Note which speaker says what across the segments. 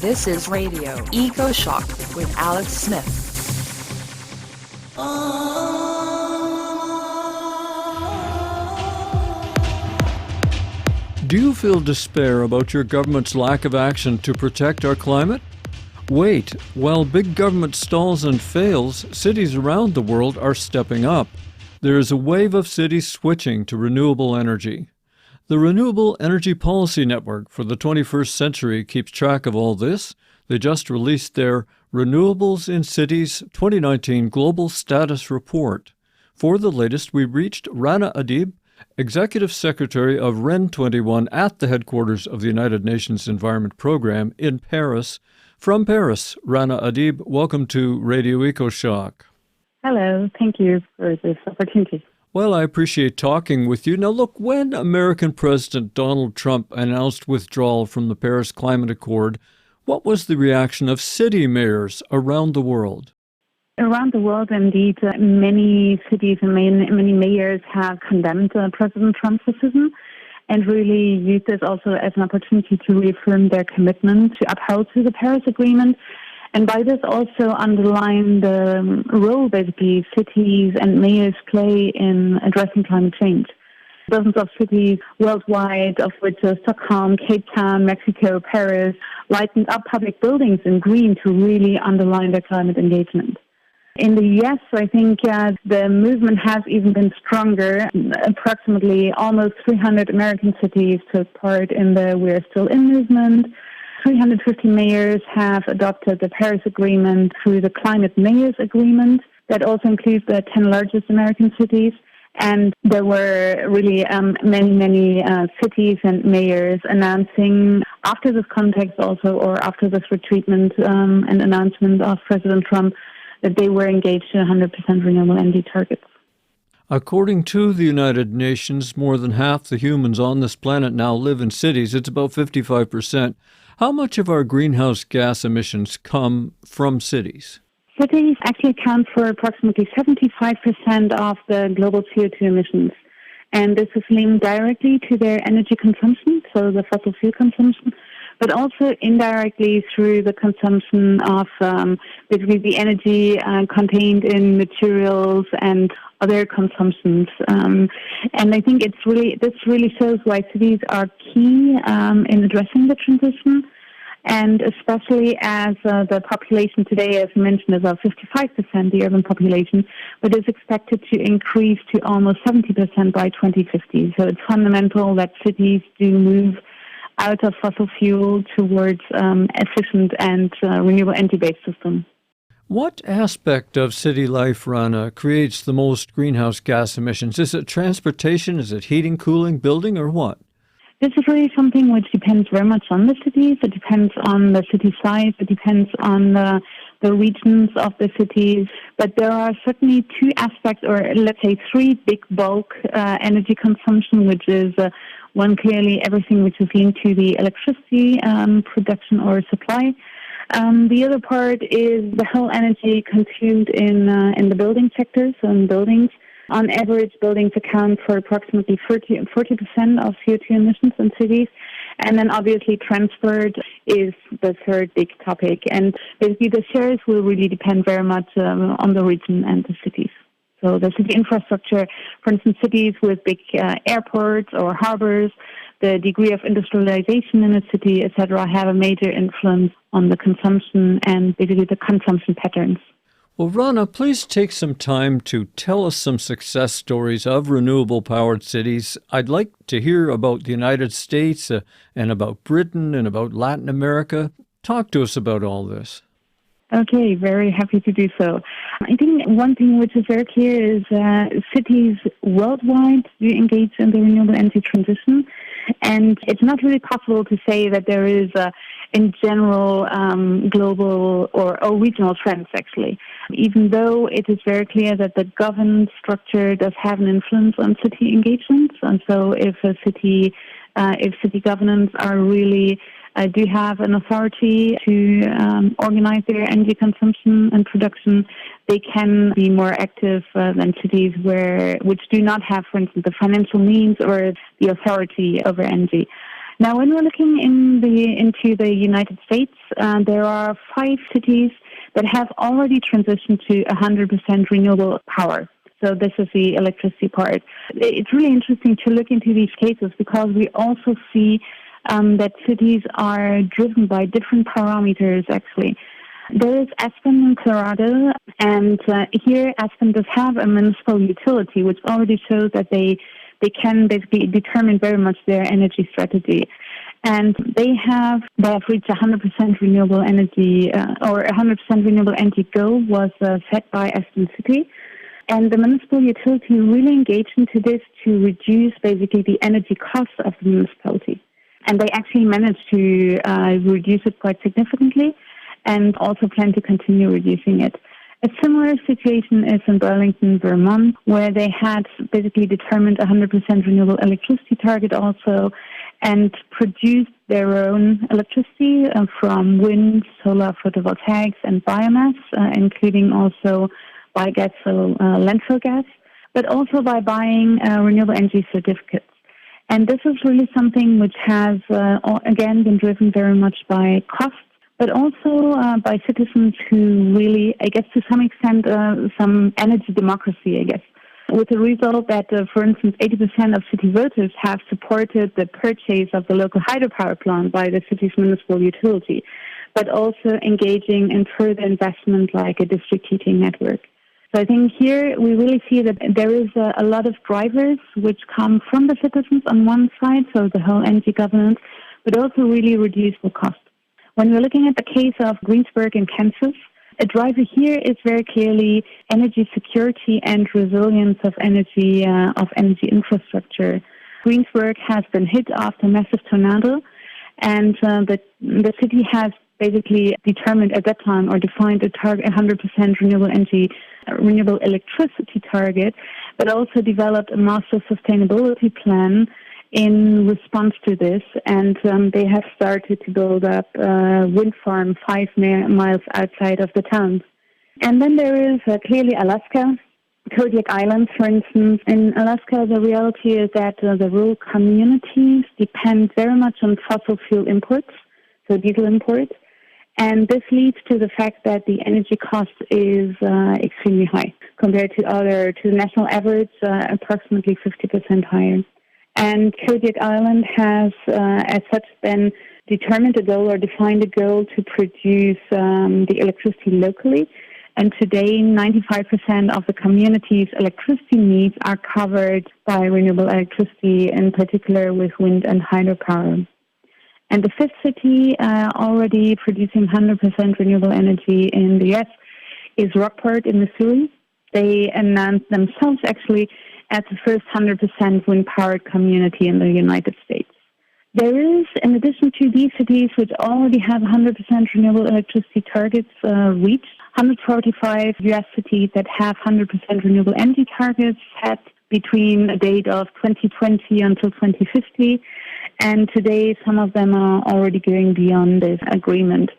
Speaker 1: This is Radio Eco Shock with Alex Smith.
Speaker 2: Do you feel despair about your government's lack of action to protect our climate? Wait, while big government stalls and fails, cities around the world are stepping up. There is a wave of cities switching to renewable energy. The Renewable Energy Policy Network for the 21st Century keeps track of all this. They just released their Renewables in Cities 2019 Global Status Report. For the latest, we reached Rana Adib, Executive Secretary of REN21 at the headquarters of the United Nations Environment Program in Paris. From Paris, Rana Adib, welcome to Radio EcoShock.
Speaker 3: Hello, thank you for this opportunity.
Speaker 2: Well, I appreciate talking with you. Now, look, when American President Donald Trump announced withdrawal from the Paris Climate Accord, what was the reaction of city mayors around the world?
Speaker 3: Around the world, indeed, many cities and many mayors have condemned President Trump's decision and really used this also as an opportunity to reaffirm their commitment to uphold to the Paris Agreement. And by this also underline the role basically cities and mayors play in addressing climate change. Dozens of cities worldwide, of which Stockholm, Cape Town, Mexico, Paris, lightened up public buildings in green to really underline their climate engagement. In the U.S., I think the movement has even been stronger. Approximately almost 300 American cities took part in the We're Still In movement. 350 mayors have adopted the Paris Agreement through the Climate Mayors Agreement. That also includes the 10 largest American cities. And there were really many cities and mayors announcing after this context also, or after this retreatment and announcement of President Trump, that they were engaged in 100% renewable energy targets.
Speaker 2: According to the United Nations, more than half the humans on this planet now live in cities. It's about 55%. How much of our greenhouse gas emissions come from cities?
Speaker 3: Cities actually account for approximately 75% of the global CO2 emissions. And this is linked directly to their energy consumption, so the fossil fuel consumption, but also indirectly through the consumption of basically the energy contained in materials and other consumptions. And I think this really shows why cities are key in addressing the transition, and especially as the population today, as mentioned, is about 55%, the urban population, but is expected to increase to almost 70% by 2050. So it's fundamental that cities do move out of fossil fuel towards efficient and renewable energy-based system.
Speaker 2: What aspect of city life, Rana, creates the most greenhouse gas emissions? Is it transportation? Is it heating, cooling, building, or what?
Speaker 3: This is really something which depends very much on the cities. It depends on the city size. It depends on the regions of the cities. But there are certainly two aspects, or let's say three big bulk energy consumption, which is one, clearly everything which is linked to the electricity production or supply. The other part is the whole energy consumed in the building sector, so in buildings. On average, buildings account for approximately 40% of CO2 emissions in cities. And then obviously transport is the third big topic. And basically the shares will really depend very much on the region and the cities. So the city infrastructure, for instance, cities with big airports or harbors, the degree of industrialization in a city, etc., have a major influence on the consumption and basically the consumption patterns.
Speaker 2: Well, Rana, please take some time to tell us some success stories of renewable-powered cities. I'd like to hear about the United States and about Britain and about Latin America. Talk to us about all this.
Speaker 3: Okay, very happy to do so. I think one thing which is very clear is cities worldwide do engage in the renewable energy transition. And it's not really possible to say that there is in general global or regional trends, actually. Even though it is very clear that the governance structure does have an influence on city engagements. And so if city governments are really do have an authority to organize their energy consumption and production, they can be more active than cities which do not have, for instance, the financial means or the authority over energy. Now, when we're looking into the United States, there are 5 cities that have already transitioned to 100% renewable power. So this is the electricity part. It's really interesting to look into these cases because we also see that cities are driven by different parameters, actually. There is Aspen in Colorado, and here Aspen does have a municipal utility, which already shows that they can basically determine very much their energy strategy. And they have reached 100% renewable energy, or 100% renewable energy goal was set by Aspen City. And the municipal utility really engaged into this to reduce basically the energy costs of the municipality. And they actually managed to reduce it quite significantly and also plan to continue reducing it. A similar situation is in Burlington, Vermont, where they had basically determined 100% renewable electricity target also and produced their own electricity from wind, solar, photovoltaics, and biomass, including also biogas, so landfill gas, but also by buying renewable energy certificates. And this is really something which has, again, been driven very much by cost, but also by citizens who really, I guess, to some extent, some energy democracy, I guess, with the result that, for instance, 80% of city voters have supported the purchase of the local hydropower plant by the city's municipal utility, but also engaging in further investment like a district heating network. So I think here we really see that there is a lot of drivers which come from the citizens on one side, so the whole energy governance, but also really reduce the cost. When we're looking at the case of Greensburg in Kansas, a driver here is very clearly energy security and resilience of energy infrastructure. Greensburg has been hit after a massive tornado, and the city has basically determined at that time or defined a target 100% renewable electricity target, but also developed a master sustainability plan in response to this, and they have started to build up a wind farm 5 miles outside of the town. And then there is clearly Alaska, Kodiak Island, for instance. In Alaska, the reality is that the rural communities depend very much on fossil fuel imports, so diesel imports, and this leads to the fact that the energy cost is extremely high compared to the national average, approximately 50% higher. And Kodiak Island has, as such, then determined a goal or defined a goal to produce the electricity locally. And today, 95% of the community's electricity needs are covered by renewable electricity, in particular with wind and hydropower. And the 5th city already producing 100% renewable energy in the U.S. is Rockport in Missouri. They announced themselves actually as the first 100% wind-powered community in the United States. There is, in addition to these cities which already have 100% renewable electricity targets reached, 145 U.S. cities that have 100% renewable energy targets set between a date of 2020 until 2050, and today some of them are already going beyond this agreement.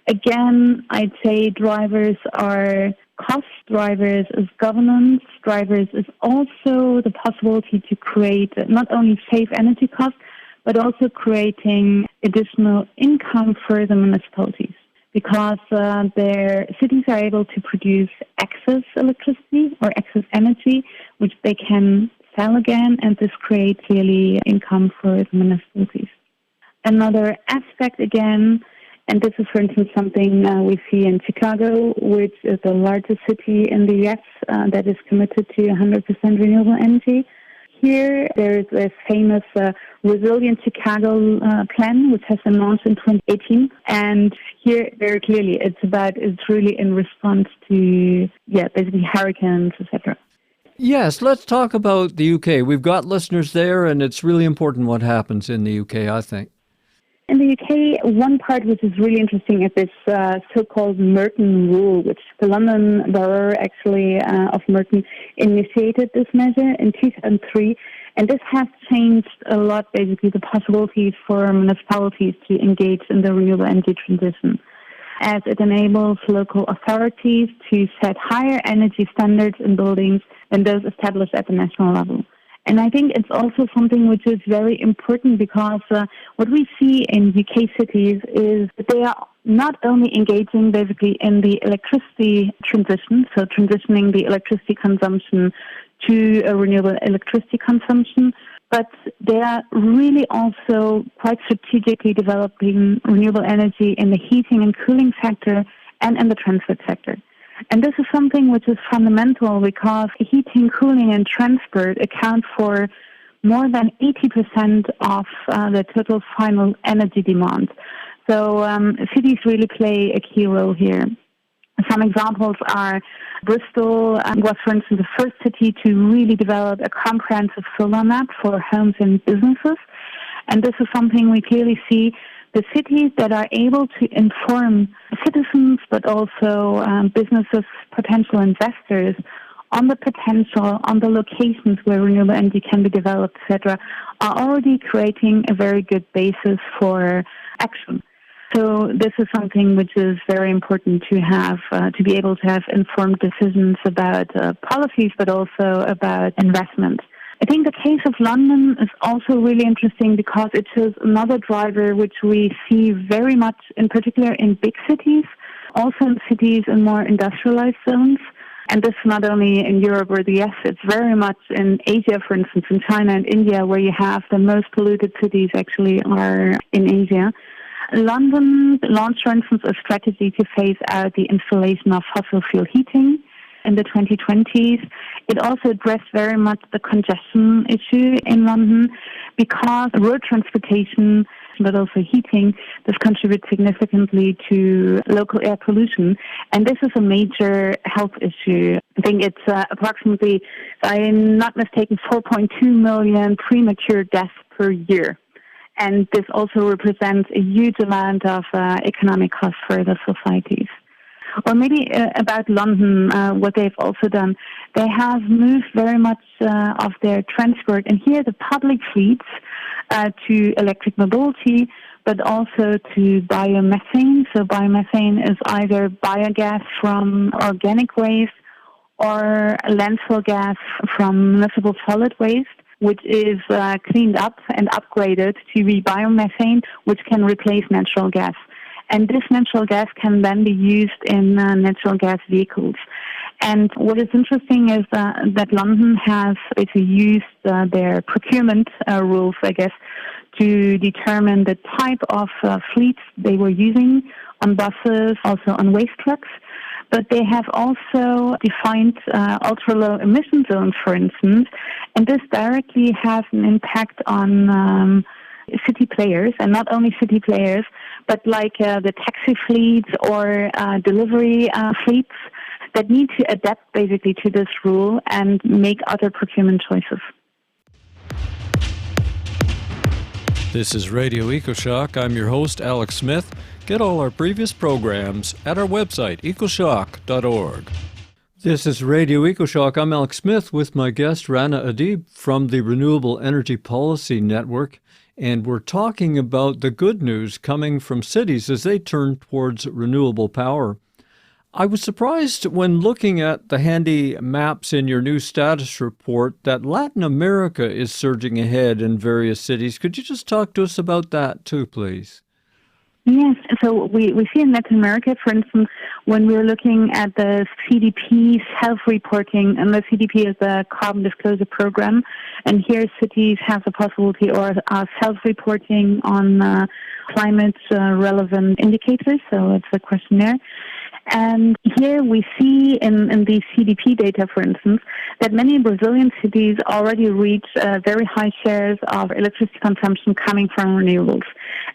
Speaker 3: Again, I'd say drivers are cost, drivers is governance, drivers is also the possibility to create not only save energy costs, but also creating additional income for the municipalities, because their cities are able to produce excess electricity or excess energy, which they can sell again, and this creates clearly income for the municipalities. Another aspect again, and this is, for instance, something we see in Chicago, which is the largest city in the U.S. That is committed to 100% renewable energy. Here, there is a famous Resilient Chicago plan, which has been launched in 2018. And here, very clearly, it's really in response to, basically hurricanes, etc.
Speaker 2: Yes, let's talk about the UK. We've got listeners there, and it's really important what happens in the UK, I think.
Speaker 3: In the UK, one part which is really interesting is this so-called Merton Rule, which the London Borough actually of Merton initiated this measure in 2003. And this has changed a lot, basically, the possibilities for municipalities to engage in the renewable energy transition, as it enables local authorities to set higher energy standards in buildings than those established at the national level. And I think it's also something which is very important because what we see in UK cities is that they are not only engaging basically in the electricity transition, so transitioning the electricity consumption to a renewable electricity consumption, but they are really also quite strategically developing renewable energy in the heating and cooling sector and in the transport sector. And this is something which is fundamental because heating, cooling, and transport account for more than 80% of the total final energy demand. So cities really play a key role here. Some examples are Bristol was, for instance, the first city to really develop a comprehensive solar map for homes and businesses. And this is something we clearly see. The cities that are able to inform citizens, but also businesses, potential investors, on the potential, on the locations where renewable energy can be developed, etc., are already creating a very good basis for action. So this is something which is very important to have, to be able to have informed decisions about policies, but also about investment. I think the case of London is also really interesting because it shows another driver which we see very much, in particular in big cities, also in cities in more industrialized zones. And this is not only in Europe or the US, it's very much in Asia, for instance, in China and India, where you have the most polluted cities actually are in Asia. London launched, for instance, a strategy to phase out the installation of fossil fuel heating in the 2020s. It also addressed very much the congestion issue in London because road transportation, but also heating, this contributes significantly to local air pollution. And this is a major health issue. I think it's approximately, if I'm not mistaken, 4.2 million premature deaths per year. And this also represents a huge amount of economic cost for the societies. Or maybe about London, what they've also done. They have moved very much of their transport, and here the public fleets, to electric mobility, but also to biomethane. So biomethane is either biogas from organic waste or landfill gas from municipal solid waste, which is cleaned up and upgraded to be biomethane, which can replace natural gas. And this natural gas can then be used in natural gas vehicles. And what is interesting is that London has basically used their procurement rules, I guess, to determine the type of fleets they were using on buses, also on waste trucks. But they have also defined ultra-low emission zones, for instance, and this directly has an impact on city players, and not only city players, but like the taxi fleets or delivery fleets that need to adapt basically to this rule and make other procurement choices.
Speaker 2: This is Radio EcoShock. I'm your host, Alex Smith. Get all our previous programs at our website, ecoshock.org. This is Radio EcoShock. I'm Alex Smith with my guest, Rana Adib from the Renewable Energy Policy Network. And we're talking about the good news coming from cities as they turn towards renewable power. I was surprised when looking at the handy maps in your new status report that Latin America is surging ahead in various cities. Could you just talk to us about that too, please?
Speaker 3: Yes, so we see in Latin America, for instance, when we're looking at the CDP self-reporting, and the CDP is the Carbon Disclosure Program, and here cities have the possibility or are self-reporting on climate-relevant indicators, so it's a questionnaire. And here we see in the CDP data, for instance, that many Brazilian cities already reach very high shares of electricity consumption coming from renewables.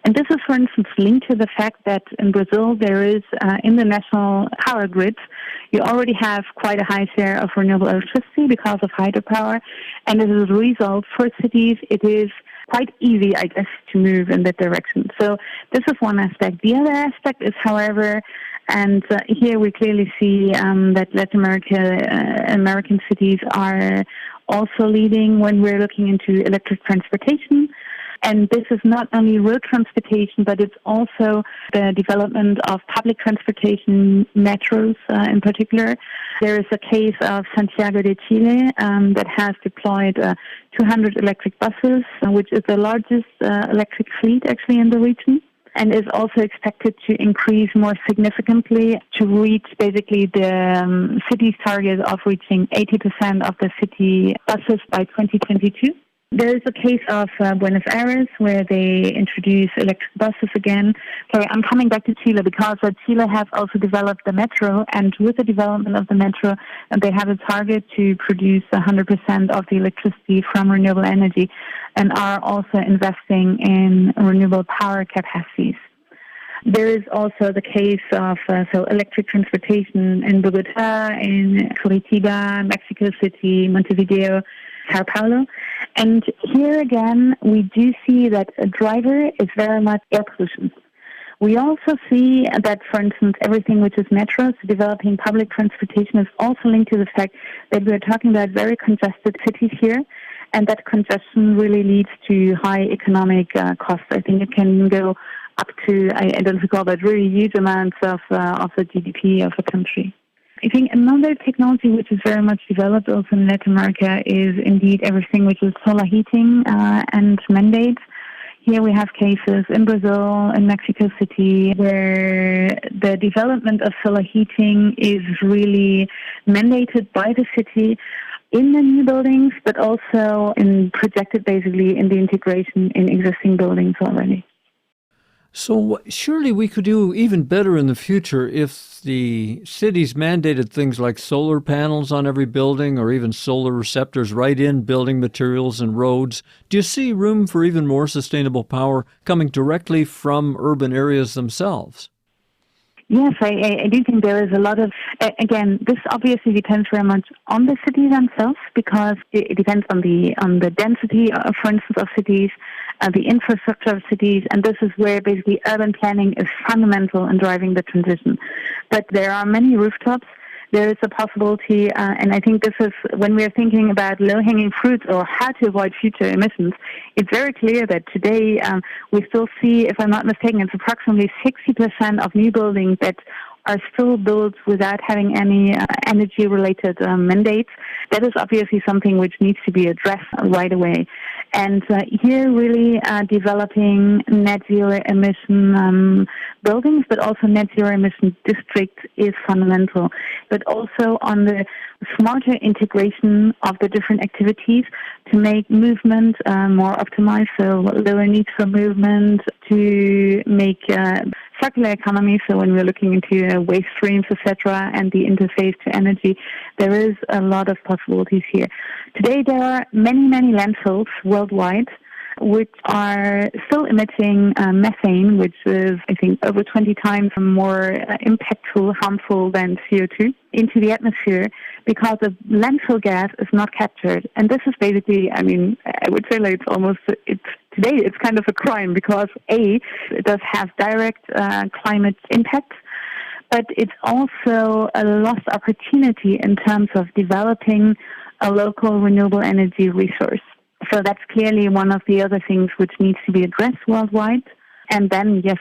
Speaker 3: And this is, for instance, linked to the fact that in Brazil there is, in the national power grids, you already have quite a high share of renewable electricity because of hydropower. And as a result, for cities, it is quite easy, I guess, to move in that direction. So this is one aspect. The other aspect is, however, and here we clearly see that Latin American cities are also leading when we're looking into electric transportation. And this is not only road transportation, but it's also the development of public transportation, metros in particular. There is a case of Santiago de Chile that has deployed 200 electric buses, which is the largest electric fleet actually in the region, and is also expected to increase more significantly to reach basically the city's target of reaching 80% of the city buses by 2022. There is a case of Buenos Aires where they introduce electric buses again. Sorry, I'm coming back to Chile because Chile has also developed the metro, and with the development of the metro, they have a target to produce 100% of the electricity from renewable energy and are also investing in renewable power capacities. There is also the case of electric transportation in Bogota, in Curitiba, Mexico City, Montevideo, Sao Paulo. And here again, we do see that a driver is very much air pollution. We also see that, for instance, everything which is metros, developing public transportation, is also linked to the fact that we are talking about very congested cities here, and that congestion really leads to high economic costs. I think it can go up to, I don't recall, but really huge amounts of the GDP of a country. I think another technology which is very much developed also in Latin America is indeed everything which is solar heating and mandates. Here we have cases in Brazil, in Mexico City, where the development of solar heating is really mandated by the city in the new buildings, but also projected basically in the integration in existing buildings already.
Speaker 2: So surely we could do even better in the future if the cities mandated things like solar panels on every building or even solar receptors right in building materials and roads. Do you see room for even more sustainable power coming directly from urban areas themselves?
Speaker 3: Yes, I do think there is a lot of, again, this obviously depends very much on the cities themselves because it depends on the density, for instance, of cities, the infrastructure of cities, and this is where basically urban planning is fundamental in driving the transition. But there are many rooftops. There is a possibility, and I think this is when we are thinking about low-hanging fruits or how to avoid future emissions, it's very clear that today we still see, if I'm not mistaken, it's approximately 60% of new buildings that are still built without having any energy-related mandates. That is obviously something which needs to be addressed right away. And here really developing net zero emission buildings, but also net zero emission districts is fundamental. But also on the smarter integration of the different activities to make movement more optimized, so lower needs for movement, to make circular economy, so when we're looking into waste streams, etc., and the interface to energy, there is a lot of possibilities here. Today there are many, many landfills worldwide which are still emitting methane, which is, I think, over 20 times more impactful, harmful than CO2 into the atmosphere because the landfill gas is not captured. And this is basically, I mean, I would say like today it's kind of a crime because A, it does have direct climate impact, but it's also a lost opportunity in terms of developing a local renewable energy resource. So that's clearly one of the other things which needs to be addressed worldwide. And then, yes,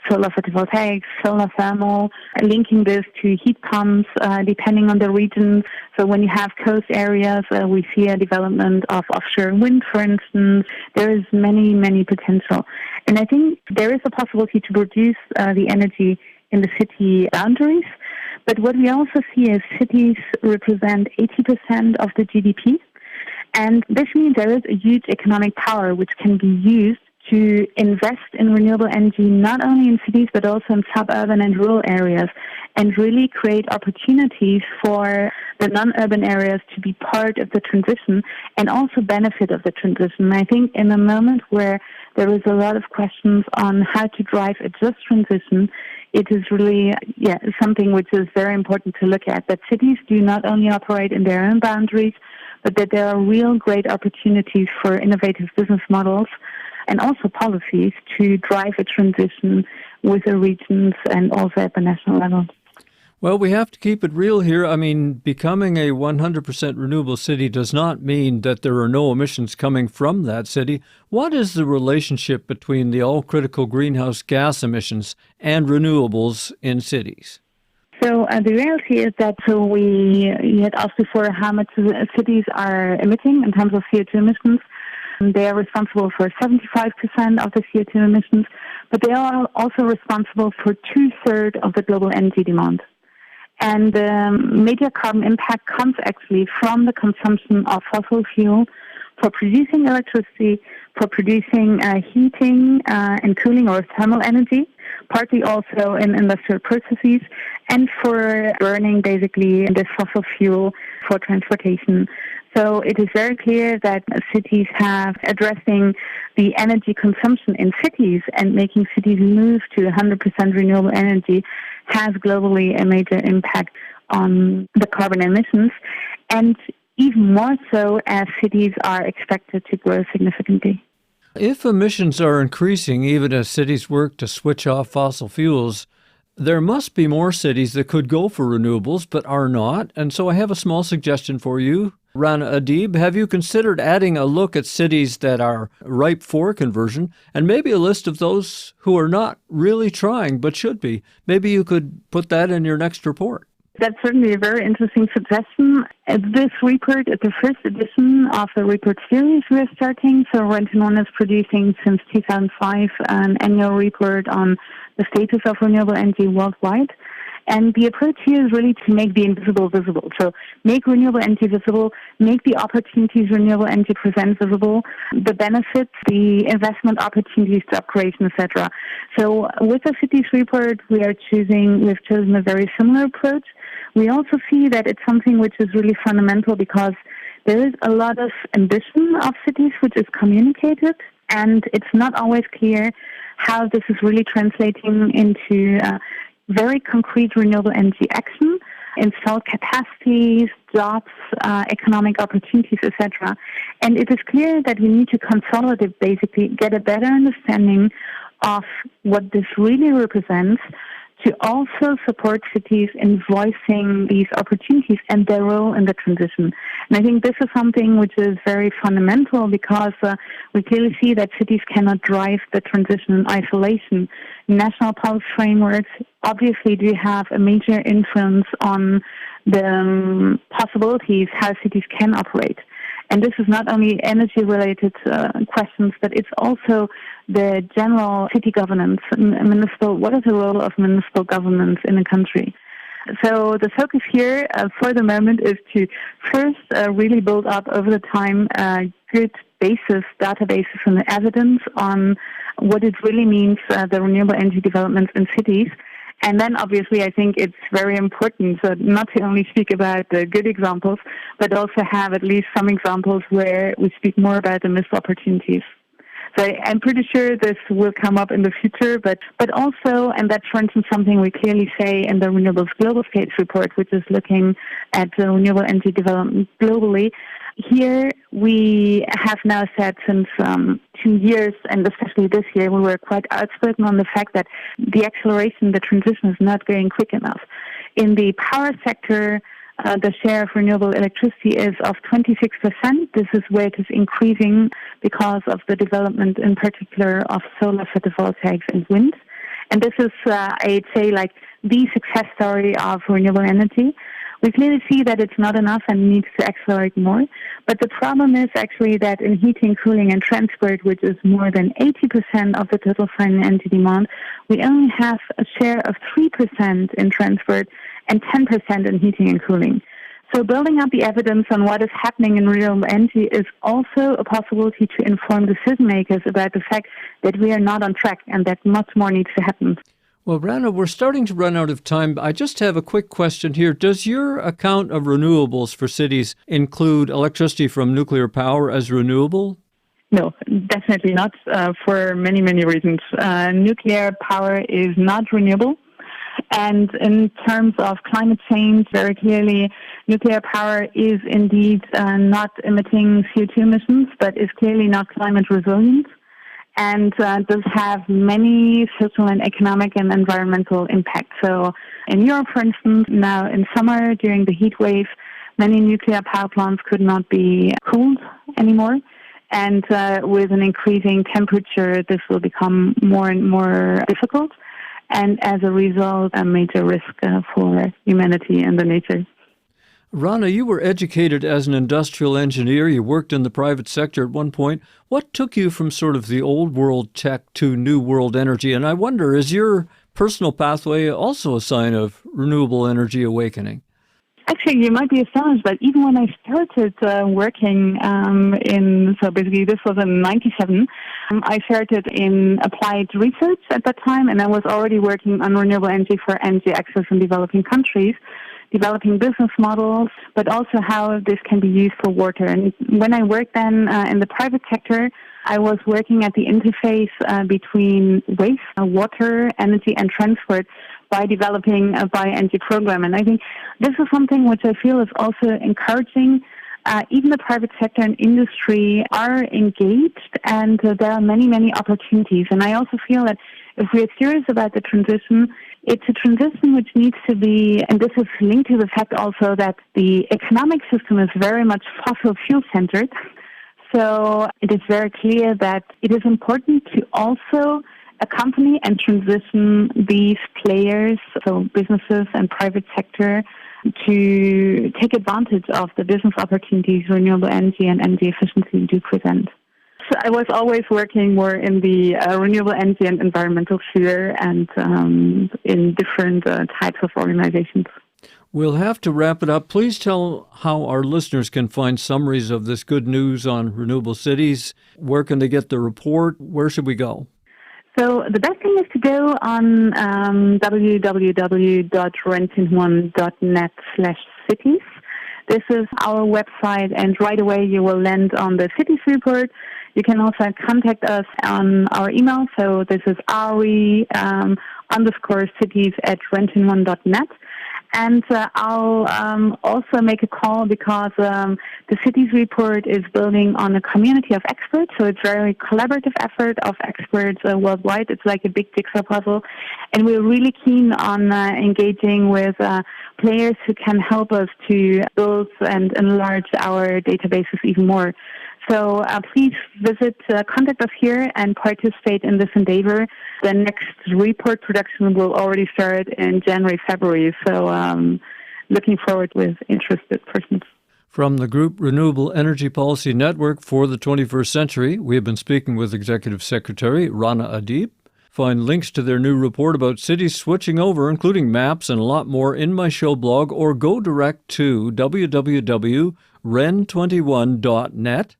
Speaker 3: solar photovoltaics, solar thermal, linking this to heat pumps, depending on the region. So when you have coast areas, we see a development of offshore wind, for instance. There is many, many potential. And I think there is a possibility to produce the energy in the city boundaries. But what we also see is cities represent 80% of the GDP. And this means there is a huge economic power which can be used to invest in renewable energy not only in cities but also in suburban and rural areas and really create opportunities for the non-urban areas to be part of the transition and also benefit of the transition. I think in a moment where there is a lot of questions on how to drive a just transition, it is really something which is very important to look at, that cities do not only operate in their own boundaries, but that there are real great opportunities for innovative business models and also policies to drive a transition with the regions and also at the national level.
Speaker 2: Well, we have to keep it real here. I mean, becoming a 100% renewable city does not mean that there are no emissions coming from that city. What is the relationship between the all-critical greenhouse gas emissions and renewables in cities?
Speaker 3: So the reality is that you had asked before how much cities are emitting in terms of CO2 emissions. They are responsible for 75% of the CO2 emissions, but they are also responsible for two-thirds of the global energy demand. And the major carbon impact comes actually from the consumption of fossil fuel for producing electricity, for producing heating and cooling or thermal energy, partly also in industrial processes, and for burning basically this fossil fuel for transportation. So it is very clear that cities have addressing the energy consumption in cities and making cities move to 100% renewable energy has globally a major impact on the carbon emissions, and even more so as cities are expected to grow significantly.
Speaker 2: If emissions are increasing even as cities work to switch off fossil fuels, there must be more cities that could go for renewables but are not. And so I have a small suggestion for you. Rana Adib, have you considered adding a look at cities that are ripe for conversion and maybe a list of those who are not really trying but should be? Maybe you could put that in your next report.
Speaker 3: That's certainly a very interesting suggestion. This report is the first edition of the report series we're starting. So Renton is producing since 2005 an annual report on the status of renewable energy worldwide. And the approach here is really to make the invisible visible. So make renewable energy visible, make the opportunities renewable energy presents visible, the benefits, the investment opportunities, job creation, etc. So with the cities report, we've chosen a very similar approach. We also see that it's something which is really fundamental because there is a lot of ambition of cities which is communicated, and it's not always clear how this is really translating into very concrete renewable energy action, installed capacities, jobs, economic opportunities, etc. And it is clear that we need to consolidate, basically get a better understanding of what this really represents, to also support cities in voicing these opportunities and their role in the transition. And I think this is something which is very fundamental because we clearly see that cities cannot drive the transition in isolation. National policy frameworks obviously do have a major influence on the possibilities how cities can operate. And this is not only energy-related questions, but it's also the general city governance, what is the role of municipal governments in a country? So the focus here for the moment is to first really build up over the time good databases and evidence on what it really means, the renewable energy developments in cities. And then obviously I think it's very important not to only speak about the good examples, but also have at least some examples where we speak more about the missed opportunities. So I'm pretty sure this will come up in the future, but also, and that's for instance something we clearly say in the Renewables Global Scales report, which is looking at renewable energy development globally. Here we have now said since 2 years, and especially this year, we were quite outspoken on the fact that the acceleration, the transition is not going quick enough. In the power sector, the share of renewable electricity is of 26%. This is where it is increasing because of the development in particular of solar photovoltaics and wind. And this is, I'd say, like the success story of renewable energy. We clearly see that it's not enough and needs to accelerate more. But the problem is actually that in heating, cooling, and transport, which is more than 80% of the total final energy demand, we only have a share of 3% in transport and 10% in heating and cooling. So building up the evidence on what is happening in renewable energy is also a possibility to inform decision makers about the fact that we are not on track and that much more needs to happen.
Speaker 2: Well, Rana, we're starting to run out of time. I just have a quick question here. Does your account of renewables for cities include electricity from nuclear power as renewable?
Speaker 3: No, definitely not, for many, many reasons. Nuclear power is not renewable. And in terms of climate change, very clearly, nuclear power is indeed not emitting CO2 emissions, but is clearly not climate resilient. and does have many social and economic and environmental impacts. So in Europe, for instance, now in summer during the heat wave, many nuclear power plants could not be cooled anymore. And with an increasing temperature, this will become more and more difficult. And as a result, a major risk for humanity and the nature.
Speaker 2: Rana, you were educated as an industrial engineer. You worked in the private sector at one point. What took you from sort of the old world tech to new world energy? And I wonder, is your personal pathway also a sign of renewable energy awakening?
Speaker 3: Actually, you might be astonished, but even when I started working so basically this was in 97, I started in applied research at that time, and I was already working on renewable energy for energy access in developing countries, developing business models, but also how this can be used for water. And when I worked then in the private sector, I was working at the interface between waste, water, energy, and transport by developing a bioenergy program. And I think this is something which I feel is also encouraging. Even the private sector and industry are engaged, and there are many, many opportunities. And I also feel that if we are serious about the transition, it's a transition which needs to be, and this is linked to the fact also that the economic system is very much fossil fuel centered. So it is very clear that it is important to also accompany and transition these players, so businesses and private sector, to take advantage of the business opportunities renewable energy and energy efficiency do present. So I was always working more in the renewable energy and environmental sphere and in different types of organizations.
Speaker 2: We'll have to wrap it up. Please tell how our listeners can find summaries of this good news on renewable cities. Where can they get the report? Where should we go?
Speaker 3: So the best thing is to go on www.rentinhuan.net/cities. This is our website, and right away you will land on the cities report. You can also contact us on our email. So this is @rentinhuan.net. And I'll also make a call because the cities report is building on a community of experts. So it's a very collaborative effort of experts worldwide. It's like a big jigsaw puzzle. And we're really keen on engaging with players who can help us to build and enlarge our databases even more. So please contact us here and participate in this endeavor. The next report production will already start in January, February. So looking forward with interested persons.
Speaker 2: From the group Renewable Energy Policy Network for the 21st Century, we have been speaking with Executive Secretary Rana Adib. Find links to their new report about cities switching over, including maps and a lot more, in my show blog, or go direct to www.ren21.net.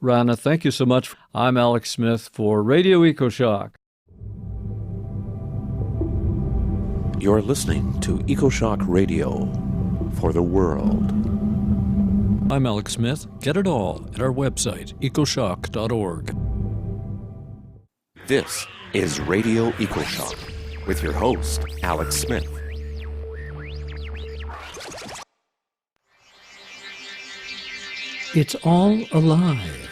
Speaker 2: Rana, thank you so much. I'm Alex Smith for Radio EcoShock.
Speaker 4: You're listening to EcoShock Radio for the world.
Speaker 2: I'm Alex Smith. Get it all at our website, ecoshock.org.
Speaker 4: This is Radio EcoShock with your host, Alex Smith.
Speaker 2: It's all alive.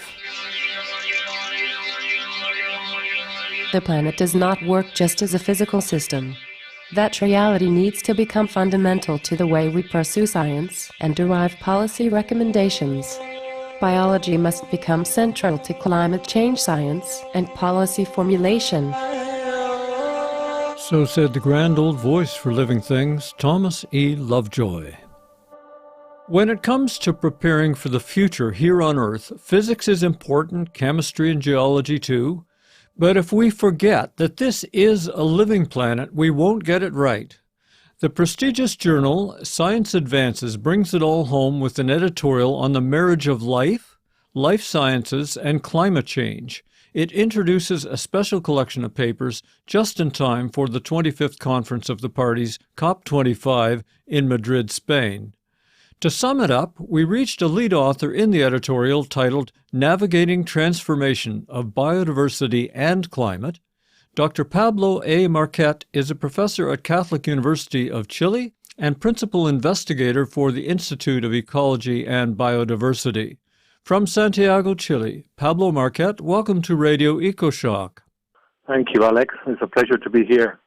Speaker 5: The planet does not work just as a physical system. That reality needs to become fundamental to the way we pursue science and derive policy recommendations. Biology must become central to climate change science and policy formulation.
Speaker 2: So said the grand old voice for living things, Thomas E. Lovejoy. When it comes to preparing for the future here on Earth, physics is important, chemistry and geology too. But if we forget that this is a living planet, we won't get it right. The prestigious journal Science Advances brings it all home with an editorial on the marriage of life, life sciences, and climate change. It introduces a special collection of papers just in time for the 25th Conference of the Parties, COP25, in Madrid, Spain. To sum it up, we reached a lead author in the editorial titled Navigating Transformation of Biodiversity and Climate. Dr. Pablo A. Marquet is a professor at Catholic University of Chile and principal investigator for the Institute of Ecology and Biodiversity. From Santiago, Chile, Pablo Marquet, welcome to Radio EcoShock.
Speaker 6: Thank you, Alex. It's a pleasure to be here.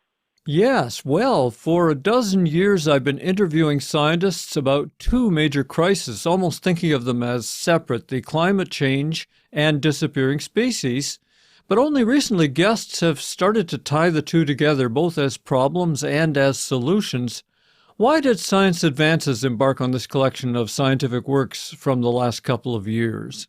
Speaker 2: Yes, well, for a dozen years I've been interviewing scientists about two major crises, almost thinking of them as separate, the climate change and disappearing species. But only recently guests have started to tie the two together, both as problems and as solutions. Why did Science Advances embark on this collection of scientific works from the last couple of years?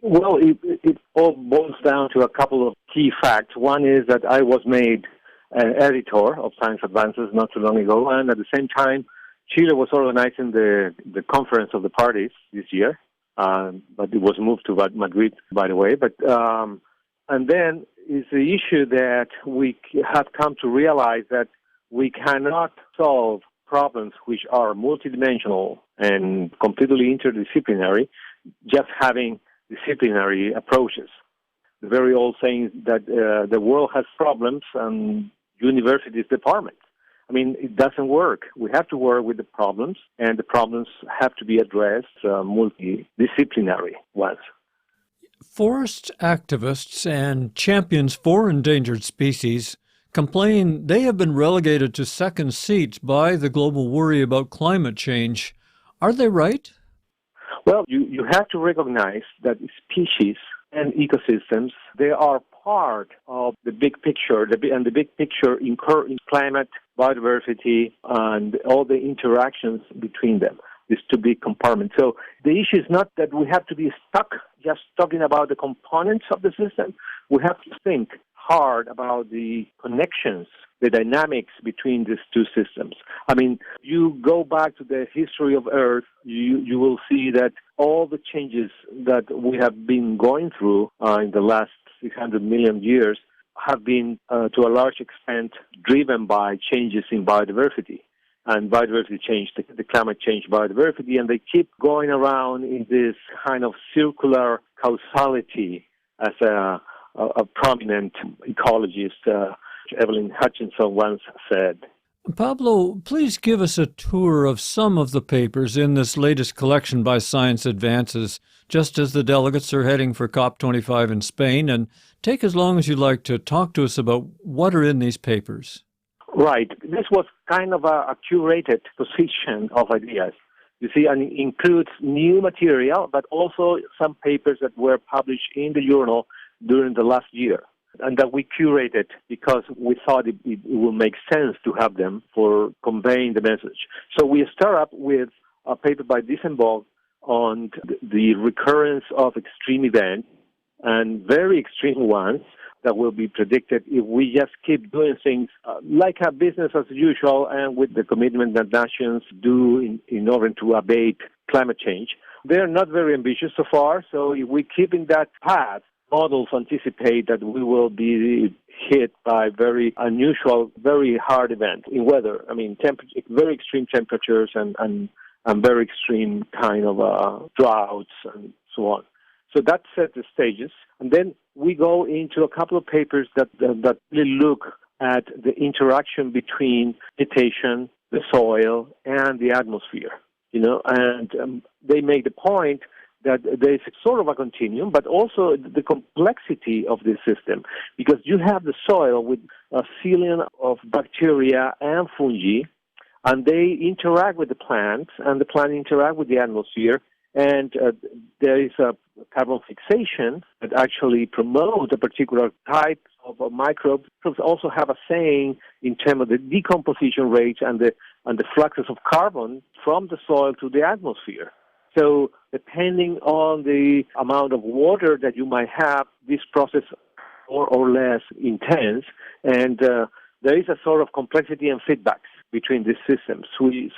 Speaker 6: Well, it all boils down to a couple of key facts. One is that I was made an editor of Science Advances not too long ago, and at the same time, Chile was organizing the Conference of the Parties this year, but it was moved to Madrid, by the way. But and then is the issue that we have come to realize that we cannot solve problems which are multidimensional and completely interdisciplinary, just having disciplinary approaches. The very old saying that the world has problems and universities departments. I mean, it doesn't work. We have to work with the problems, and the problems have to be addressed multidisciplinary ones.
Speaker 2: Forest activists and champions for endangered species complain they have been relegated to second seats by the global worry about climate change. Are they right?
Speaker 6: Well, you have to recognize that species and ecosystems, they are part of the big picture, and the big picture in climate, biodiversity, and all the interactions between them. These two big compartments. So the issue is not that we have to be stuck just talking about the components of the system. We have to think hard about the connections, the dynamics between these two systems. I mean, you go back to the history of Earth, you will see that all the changes that we have been going through in the last 600 million years have been, to a large extent, driven by changes in biodiversity. And biodiversity changed, the climate changed biodiversity, and they keep going around in this kind of circular causality, as a prominent ecologist, Evelyn Hutchinson, once said.
Speaker 2: Pablo, please give us a tour of some of the papers in this latest collection by Science Advances, just as the delegates are heading for COP25 in Spain, and take as long as you'd like to talk to us about what are in these papers.
Speaker 6: Right. This was kind of a curated position of ideas. You see, and it includes new material, but also some papers that were published in the journal during the last year, and that we curated because we thought it would make sense to have them for conveying the message. So we start up with a paper by Disenbogue on the recurrence of extreme events, and very extreme ones, that will be predicted if we just keep doing things like a business as usual and with the commitment that nations do in order to abate climate change. They're not very ambitious so far, so if we keep in that path, models anticipate that we will be hit by very unusual, very hard events in weather. I mean, very extreme temperatures and very extreme kind of droughts and so on. So that sets the stages. And then we go into a couple of papers that really look at the interaction between vegetation, the soil, and the atmosphere. And they make the point that there is sort of a continuum, but also the complexity of this system, because you have the soil with a zillion of bacteria and fungi, and they interact with the plants, and the plant interact with the atmosphere, and there is a carbon fixation that actually promotes a particular type of microbes. Also have a saying in terms of the decomposition rates and the fluxes of carbon from the soil to the atmosphere. So depending on the amount of water that you might have, this process more or less intense, and there is a sort of complexity and feedbacks between these systems.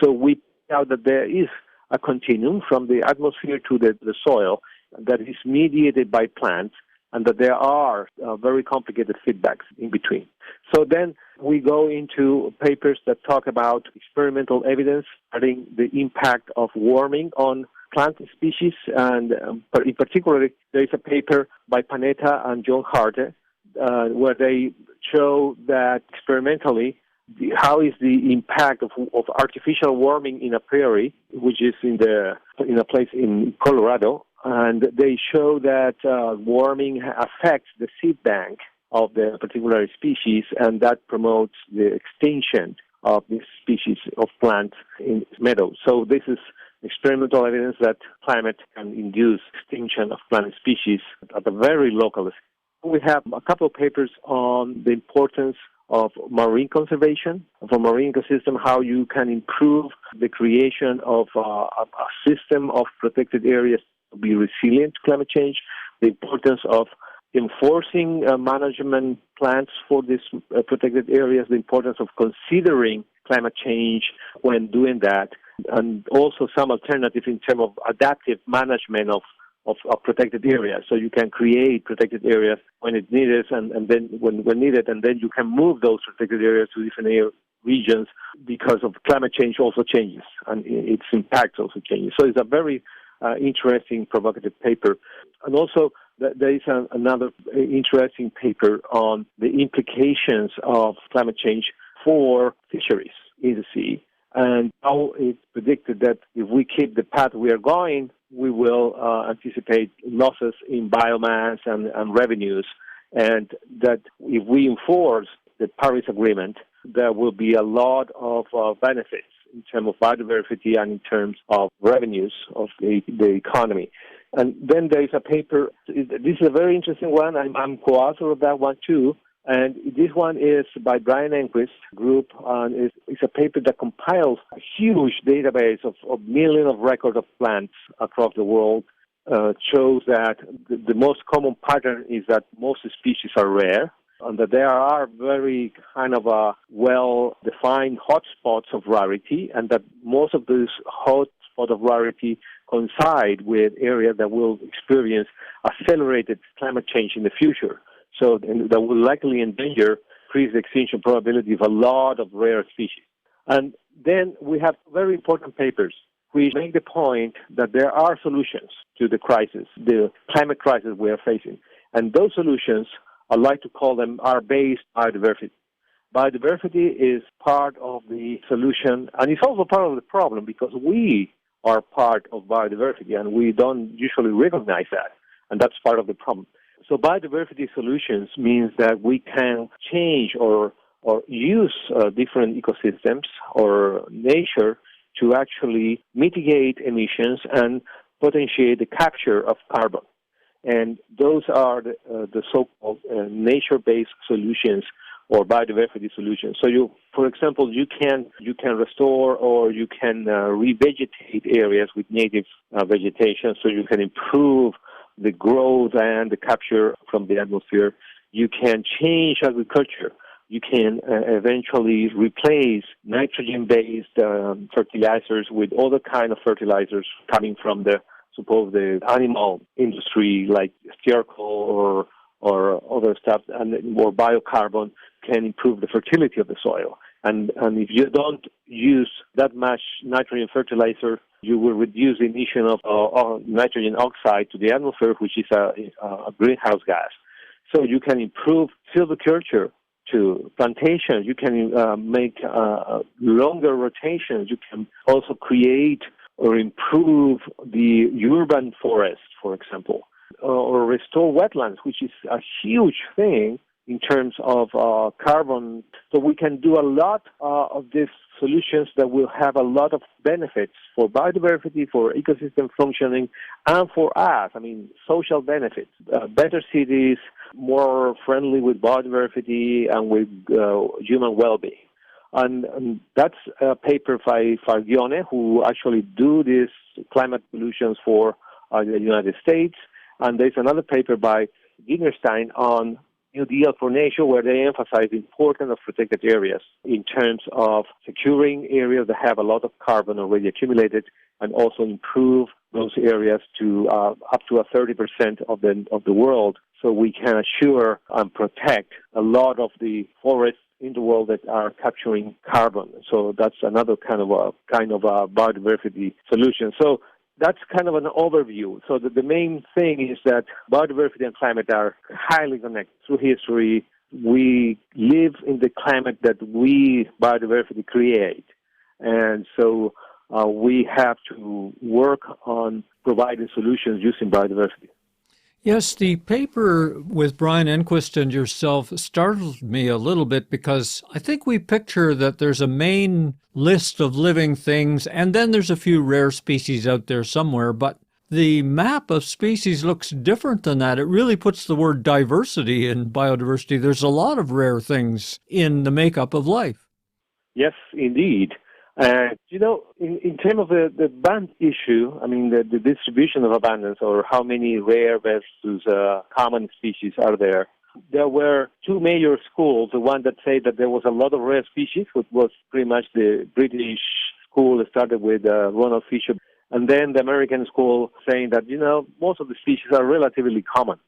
Speaker 6: So we know that there is a continuum from the atmosphere to the soil that is mediated by plants, and that there are very complicated feedbacks in between. So then we go into papers that talk about experimental evidence regarding the impact of warming on plant species, and in particular, there is a paper by Panetta and John Harte where they show that experimentally how is the impact of artificial warming in a prairie, which is in a place in Colorado, and they show that warming affects the seed bank of the particular species, and that promotes the extinction of this species of plants in meadows. So this is experimental evidence that climate can induce extinction of plant species at a very local scale. We have a couple of papers on the importance of marine conservation, of a marine ecosystem, how you can improve the creation of a system of protected areas to be resilient to climate change, the importance of enforcing management plans for these protected areas, the importance of considering climate change when doing that, and also some alternative in terms of adaptive management of protected areas. So you can create protected areas when it's needed, and then when needed, and then you can move those protected areas to different regions because of climate change also changes, and its impact also changes. So it's a very interesting, provocative paper. And also, there is another interesting paper on the implications of climate change for fisheries in the sea, and how it's predicted that if we keep the path we are going, we will anticipate losses in biomass and revenues, and that if we enforce the Paris Agreement, there will be a lot of benefits in terms of biodiversity and in terms of revenues of the economy. And then there is a paper, this is a very interesting one, I'm co-author of that one too, and this one is by Brian Enquist's group, and it's a paper that compiles a huge database of millions of records of plants across the world. Shows that the most common pattern is that most species are rare, and that there are very kind of well-defined hotspots of rarity, and that most of these hotspots of rarity coincide with areas that will experience accelerated climate change in the future. So that will likely endanger, increase the extinction probability of a lot of rare species. And then we have very important papers which make the point that there are solutions to the crisis, the climate crisis we are facing. And those solutions, I like to call them, are based on biodiversity. Biodiversity is part of the solution, and it's also part of the problem because we are part of biodiversity, and we don't usually recognize that, and that's part of the problem. So biodiversity solutions means that we can change or use different ecosystems or nature to actually mitigate emissions and potentiate the capture of carbon. And those are the so-called nature-based solutions or biodiversity solutions. So for example, you can restore or you can revegetate areas with native vegetation, so you can improve the growth and the capture from the atmosphere. You can change agriculture. You can eventually replace nitrogen-based fertilizers with other kind of fertilizers coming from the animal industry, like sterol or other stuff, and more biocarbon can improve the fertility of the soil. And if you don't use that much nitrogen fertilizer, you will reduce the emission of nitrogen oxide to the atmosphere, which is a greenhouse gas. So you can improve silviculture to plantations. You can make longer rotations. You can also create or improve the urban forest, for example, or restore wetlands, which is a huge thing in terms of carbon. So we can do a lot of these solutions that will have a lot of benefits for biodiversity, for ecosystem functioning, and for us. I mean, social benefits, better cities, more friendly with biodiversity and with human well-being. And that's a paper by Fargione, who actually do these climate solutions for the United States. And there's another paper by Ginerstein on New Deal for Nature, where they emphasize the importance of protected areas in terms of securing areas that have a lot of carbon already accumulated, and also improve those areas to up to 30% of the world, so we can assure and protect a lot of the forests in the world that are capturing carbon. So that's another kind of a biodiversity solution. So that's kind of an overview. So the main thing is that biodiversity and climate are highly connected. Through history, we live in the climate that we, biodiversity, create. And so we have to work on providing solutions using biodiversity.
Speaker 2: Yes, the paper with Brian Enquist and yourself startled me a little bit because I think we picture that there's a main list of living things and then there's a few rare species out there somewhere, but the map of species looks different than that. It really puts the word diversity in biodiversity. There's a lot of rare things in the makeup of life.
Speaker 6: Yes, indeed. In terms of the abundance issue, I mean, the distribution of abundance or how many rare versus common species are there, there were two major schools. The one that said that there was a lot of rare species, which was pretty much the British school that started with Ronald Fisher, and then the American school saying that, most of the species are relatively common.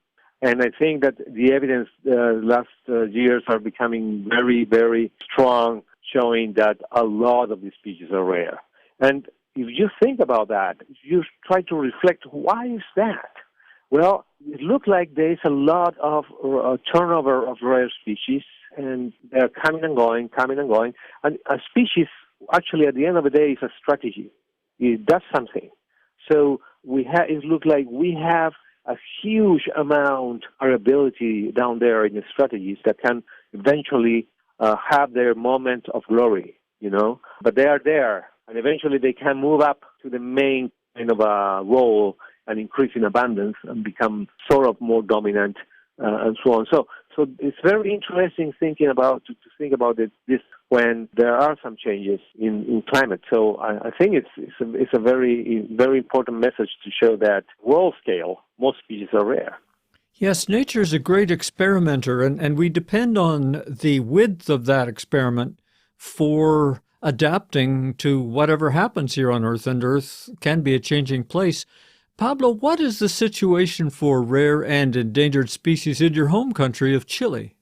Speaker 6: And I think that the evidence last years are becoming very, very strong, showing that a lot of these species are rare. And if you think about that, if you try to reflect, why is that? Well, it looks like there is a lot of turnover of rare species, and they're coming and going. And a species, actually, at the end of the day, is a strategy. It does something. So it looks like we have a huge amount of ability down there in the strategies that can eventually have their moment of glory, But they are there, and eventually they can move up to the main kind of role and increase in abundance and become sort of more dominant and so on. So it's very interesting to think about this when there are some changes in climate. So I think it's a very, very important message to show that world scale, most species are rare.
Speaker 2: Yes, nature is a great experimenter, and we depend on the width of that experiment for adapting to whatever happens here on Earth, and Earth can be a changing place. Pablo, what is the situation for rare and endangered species in your home country of Chile?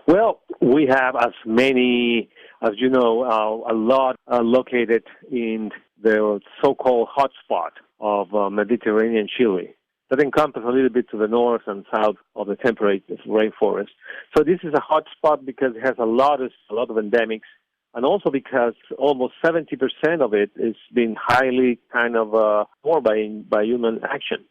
Speaker 6: Well, we have as many, as you know, a lot located in the so-called hotspot of Mediterranean Chile. That encompasses a little bit to the north and south of the temperate rainforest. So this is a hot spot because it has a lot of endemics, and also because almost 70% of it is being highly kind of formed by human action.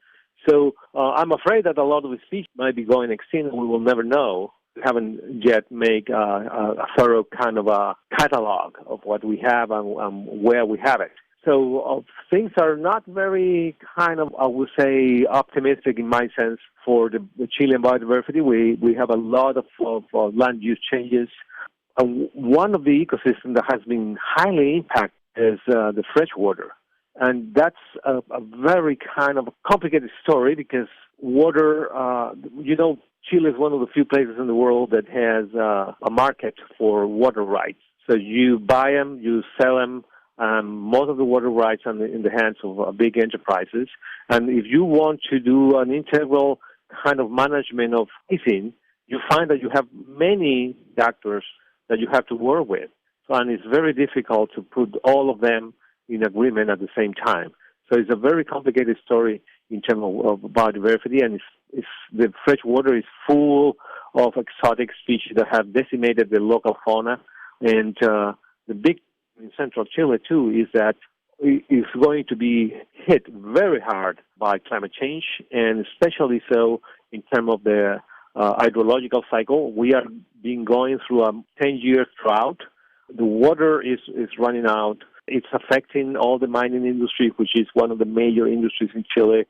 Speaker 6: So I'm afraid that a lot of the species might be going extinct, and we will never know. We haven't yet made a thorough kind of a catalog of what we have and where we have it. So things are not very kind of, I would say, optimistic in my sense for the Chilean biodiversity. We have a lot of land use changes. One of the ecosystems that has been highly impacted is the freshwater. And that's a very kind of complicated story because water, Chile is one of the few places in the world that has a market for water rights. So you buy them, you sell them. Most of the water rights are in the hands of big enterprises. And if you want to do an integral kind of management of anything, you find that you have many actors that you have to work with. And it's very difficult to put all of them in agreement at the same time. So it's a very complicated story in terms of biodiversity, and the fresh water is full of exotic species that have decimated the local fauna. And the big in central Chile, too, is that it's going to be hit very hard by climate change, and especially so in terms of the hydrological cycle. We are going through a 10-year drought. The water is running out. It's affecting all the mining industry, which is one of the major industries in Chile.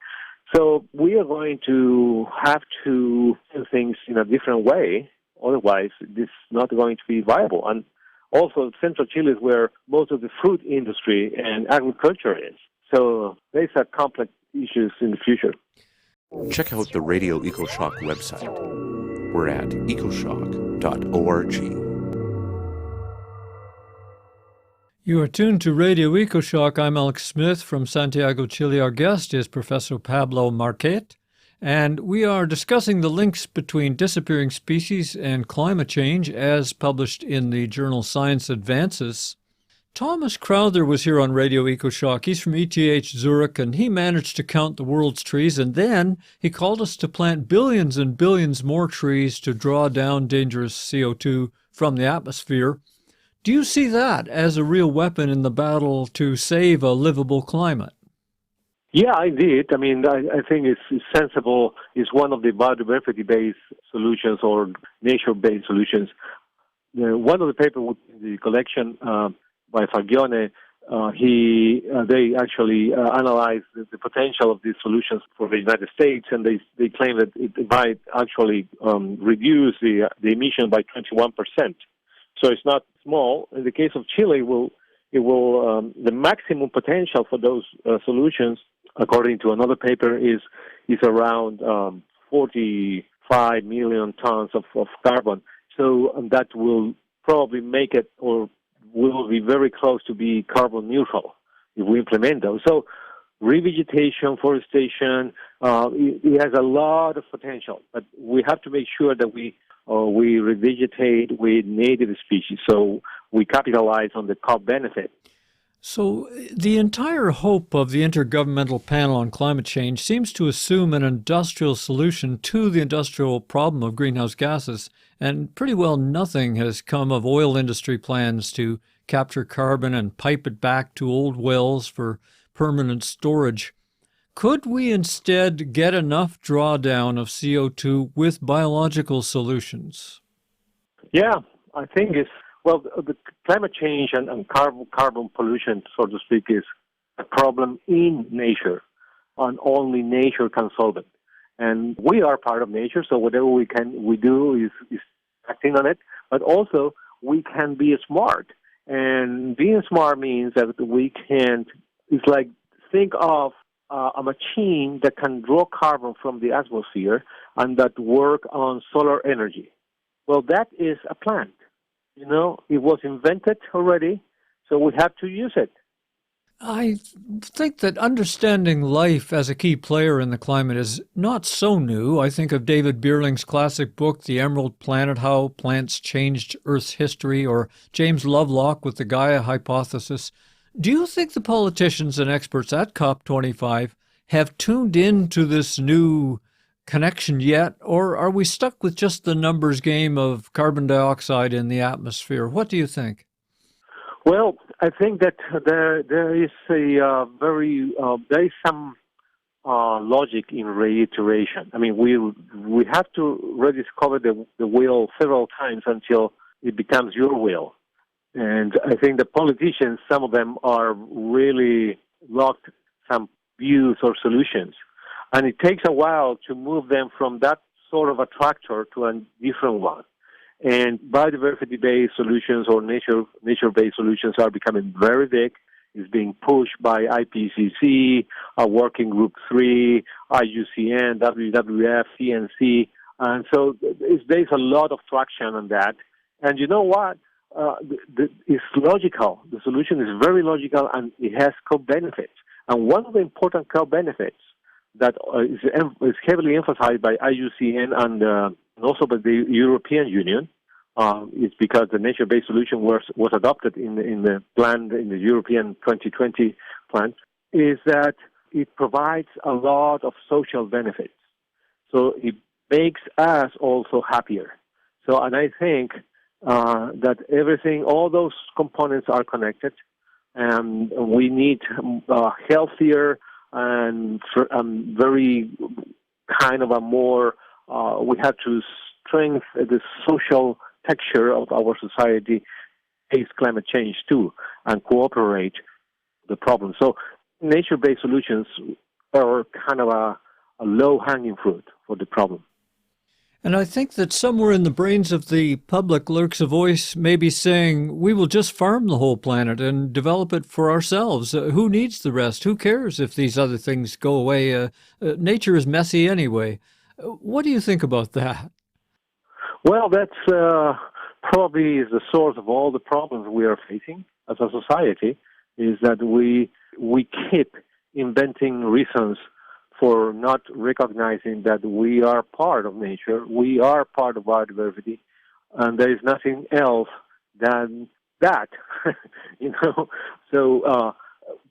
Speaker 6: So we are going to have to do things in a different way. Otherwise, this is not going to be viable. And also, central Chile is where most of the food industry and agriculture is. So these are complex issues in the future.
Speaker 4: Check out the Radio EcoShock website. We're at ecoshock.org.
Speaker 2: You are tuned to Radio EcoShock. I'm Alex Smith from Santiago, Chile. Our guest is Professor Pablo Marquet, and we are discussing the links between disappearing species and climate change as published in the journal Science Advances. Thomas Crowther was here on Radio EcoShock. He's from ETH Zurich, and he managed to count the world's trees, and then he called us to plant billions and billions more trees to draw down dangerous CO2 from the atmosphere. Do you see that as a real weapon in the battle to save a livable climate?
Speaker 6: Yeah, I did. I mean, I think it's sensible. It's one of the biodiversity-based solutions or nature-based solutions. One of the papers in the collection by Fagione, they actually analyzed the potential of these solutions for the United States, and they claim that it might actually reduce the emission by 21%. So it's not small. In the case of Chile, it will the maximum potential for those solutions, according to another paper, is around 45 million tons of carbon. So that will probably make it, or will be very close to be carbon neutral if we implement those. So revegetation, forestation, it has a lot of potential, but we have to make sure that we revegetate with native species, so we capitalize on the co-benefit.
Speaker 2: So, the entire hope of the Intergovernmental Panel on Climate Change seems to assume an industrial solution to the industrial problem of greenhouse gases, and pretty well nothing has come of oil industry plans to capture carbon and pipe it back to old wells for permanent storage. Could we instead get enough drawdown of CO2 with biological solutions?
Speaker 6: Yeah, I think the climate change and carbon pollution, so to speak, is a problem in nature, and only nature can solve it. And we are part of nature, so whatever we do is acting on it. But also, we can be smart, and being smart means that we can't. It's like think of a machine that can draw carbon from the atmosphere and that work on solar energy. Well, that is a plant. You know, it was invented already, so we have to use it.
Speaker 2: I think that understanding life as a key player in the climate is not so new. I think of David Beerling's classic book, The Emerald Planet, How Plants Changed Earth's History, or James Lovelock with the Gaia Hypothesis. Do you think the politicians and experts at COP25 have tuned into this new connection yet, or are we stuck with just the numbers game of carbon dioxide in the atmosphere? What do you think?
Speaker 6: Well, I think that there is there is some logic in reiteration. I mean, we have to rediscover the wheel several times until it becomes your wheel. And I think the politicians, some of them are really locked some views or solutions. And it takes a while to move them from that sort of a tractor to a different one. And biodiversity-based solutions or nature-based solutions are becoming very big. It's being pushed by IPCC, Working Group 3, IUCN, WWF, CNC. And so there's a lot of traction on that. And you know what? It's logical. The solution is very logical, and it has co-benefits. And one of the important co-benefits that is heavily emphasized by IUCN and also by the European Union is because the nature-based solution was adopted in the plan, in the European 2020 plan, is that it provides a lot of social benefits. So it makes us also happier. So, and I think that all those components are connected, and we need healthier and very kind of a more, we have to strengthen the social texture of our society, face climate change too, and cooperate the problem. So nature-based solutions are kind of a low-hanging fruit for the problem.
Speaker 2: And I think that somewhere in the brains of the public lurks a voice maybe saying, we will just farm the whole planet and develop it for ourselves. Who needs the rest? Who cares if these other things go away? Nature is messy anyway. What do you think about that?
Speaker 6: Well, that's probably is the source of all the problems we are facing as a society, is that we keep inventing reasons for not recognizing that we are part of nature, we are part of biodiversity, and there is nothing else than that, you know. So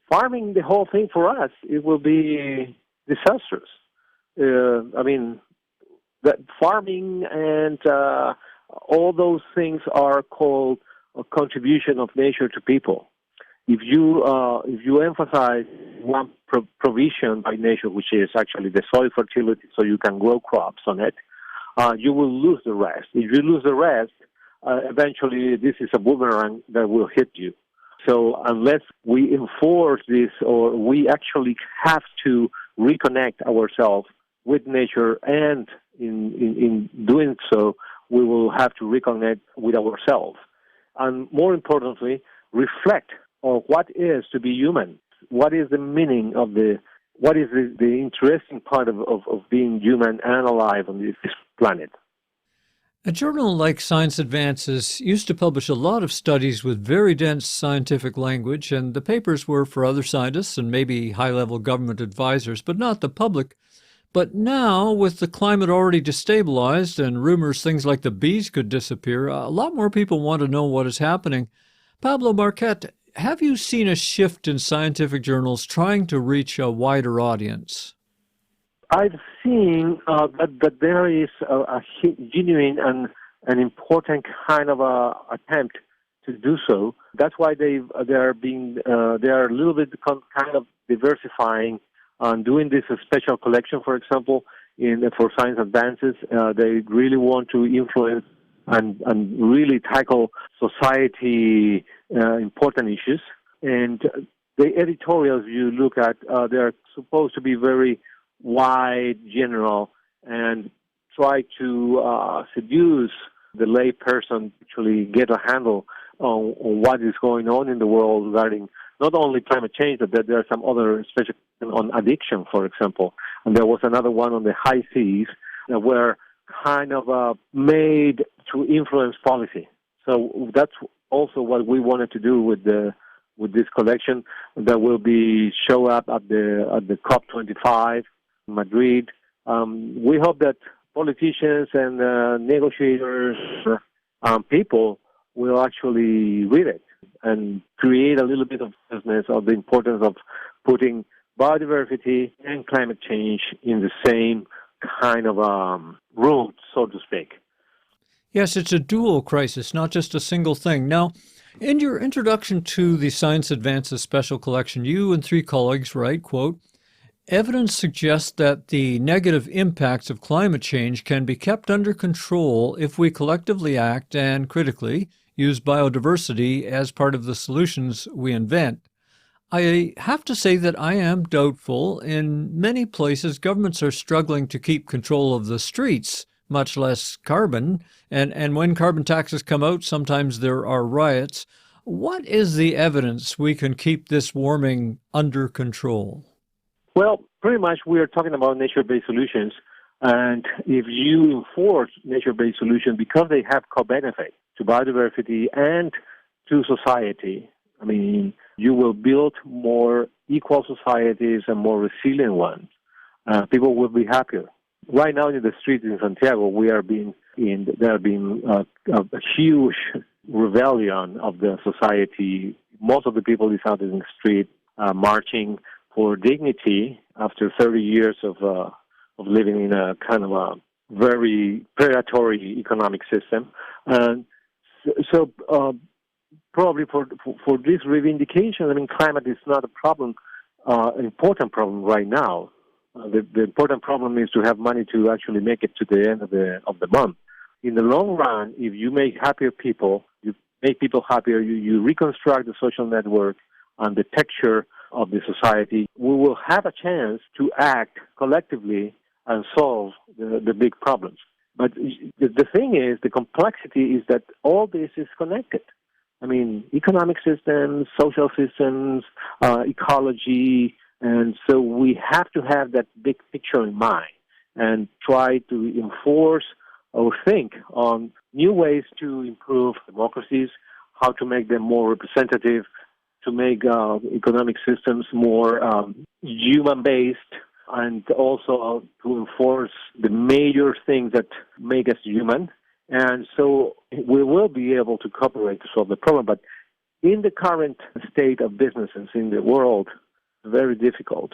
Speaker 6: farming the whole thing for us, it will be disastrous. I mean, that farming and all those things are called a contribution of nature to people. If you emphasize one provision by nature, which is actually the soil fertility, so you can grow crops on it, you will lose the rest. If you lose the rest, eventually this is a boomerang that will hit you. So unless we enforce this, or we actually have to reconnect ourselves with nature, and in doing so, we will have to reconnect with ourselves. And more importantly, reflect on what is to be human. What is the meaning of what is the interesting part of being human and alive on this planet?
Speaker 2: A journal like Science Advances used to publish a lot of studies with very dense scientific language, and the papers were for other scientists and maybe high-level government advisors, but not the public. But now, with the climate already destabilized and rumors things like the bees could disappear, a lot more people want to know what is happening. Pablo Marquet, have you seen a shift in scientific journals trying to reach a wider audience?
Speaker 6: I've seen that there is a genuine and an important kind of attempt to do so. That's why they are a little bit kind of diversifying and doing this special collection. For example, for Science Advances, they really want to influence and really tackle society important issues. And the editorials you look at, they're supposed to be very wide, general, and try to seduce the lay person, actually get a handle on what is going on in the world regarding not only climate change, but there are some other, especially on addiction, for example. And there was another one on the high seas that were kind of made to influence policy. So that's also what we wanted to do with this collection that will be show up at the COP25 in Madrid. We hope that politicians and negotiators, people will actually read it and create a little bit of business of the importance of putting biodiversity and climate change in the same kind of room, so to speak.
Speaker 2: Yes, it's a dual crisis, not just a single thing. Now, in your introduction to the Science Advances Special Collection, you and 3 colleagues write, quote, "Evidence suggests that the negative impacts of climate change can be kept under control if we collectively act and critically use biodiversity as part of the solutions we invent. I have to say that I am doubtful. In many places, governments are struggling to keep control of the streets, much less carbon. And when carbon taxes come out, sometimes there are riots. What is the evidence we can keep this warming under control?"
Speaker 6: Well, pretty much we are talking about nature-based solutions. And if you enforce nature-based solutions, because they have co-benefit to biodiversity and to society, I mean, you will build more equal societies and more resilient ones. People will be happier. Right now in the streets in Santiago, there have been a huge rebellion of the society. Most of the people is out in the street marching for dignity after 30 years of living in a kind of a very predatory economic system. And so probably for this reivindication, I mean, climate is not a problem, an important problem right now. The important problem is to have money to actually make it to the end of the month. In the long run, if you make happier people, you make people happier, you reconstruct the social network and the texture of the society, we will have a chance to act collectively and solve the big problems. But the thing is, the complexity is that all this is connected. I mean, economic systems, social systems, ecology, and so we have to have that big picture in mind and try to enforce or think on new ways to improve democracies, how to make them more representative, to make economic systems more human-based, and also to enforce the major things that make us human. And so we will be able to cooperate to solve the problem. But in the current state of businesses in the world, it's very difficult.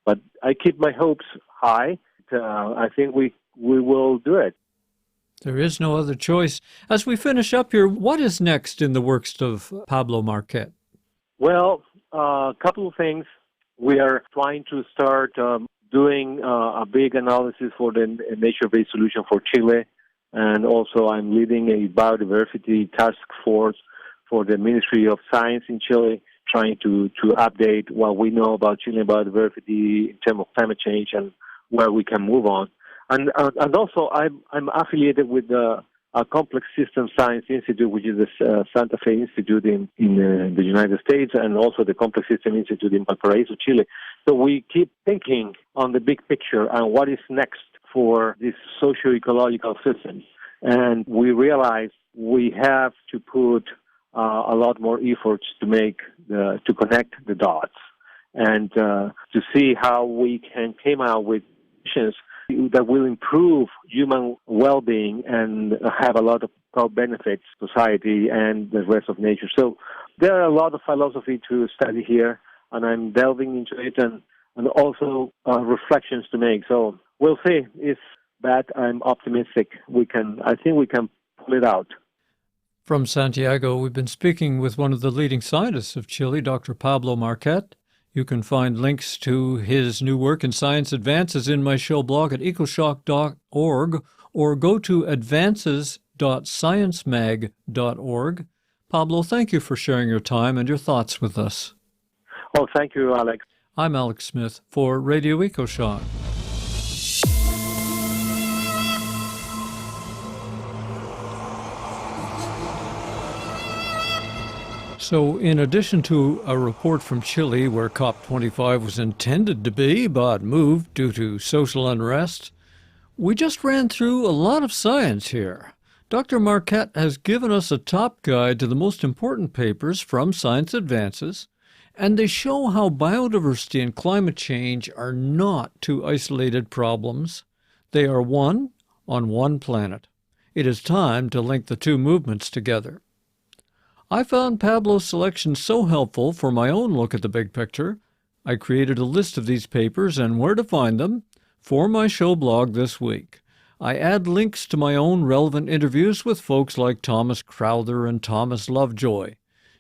Speaker 6: But I keep my hopes high. I think we will do it.
Speaker 2: There is no other choice. As we finish up here, what is next in the works of Pablo Marquet?
Speaker 6: Well, a couple of things. We are trying to start doing a big analysis for the nature-based solution for Chile, and also I'm leading a biodiversity task force for the Ministry of Science in Chile, trying to update what we know about Chilean biodiversity in terms of climate change and where we can move on. And also I'm affiliated with a Complex System Science Institute, which is the Santa Fe Institute in the United States, and also the Complex System Institute in Valparaiso, Chile. So we keep thinking on the big picture and what is next for this socio-ecological system. And we realize we have to put a lot more efforts to connect the dots and to see how we can come out with missions that will improve human well-being and have a lot of benefits to society and the rest of nature. So there are a lot of philosophy to study here, and I'm delving into it and also reflections to make. So we'll see. If that, I'm optimistic. I think we can pull it out.
Speaker 2: From Santiago, we've been speaking with one of the leading scientists of Chile, Dr. Pablo Marquet. You can find links to his new work in Science Advances in my show blog at ecoshock.org, or go to advances.sciencemag.org. Pablo, thank you for sharing your time and your thoughts with us.
Speaker 6: Oh, thank you, Alex.
Speaker 2: I'm Alex Smith for Radio EcoShock. So, in addition to a report from Chile where COP25 was intended to be but moved due to social unrest, we just ran through a lot of science here. Dr. Marquet has given us a top guide to the most important papers from Science Advances, and they show how biodiversity and climate change are not two isolated problems. They are one on one planet. It is time to link the two movements together. I found Pablo's selection so helpful for my own look at the big picture, I created a list of these papers and where to find them for my show blog this week. I add links to my own relevant interviews with folks like Thomas Crowther and Thomas Lovejoy.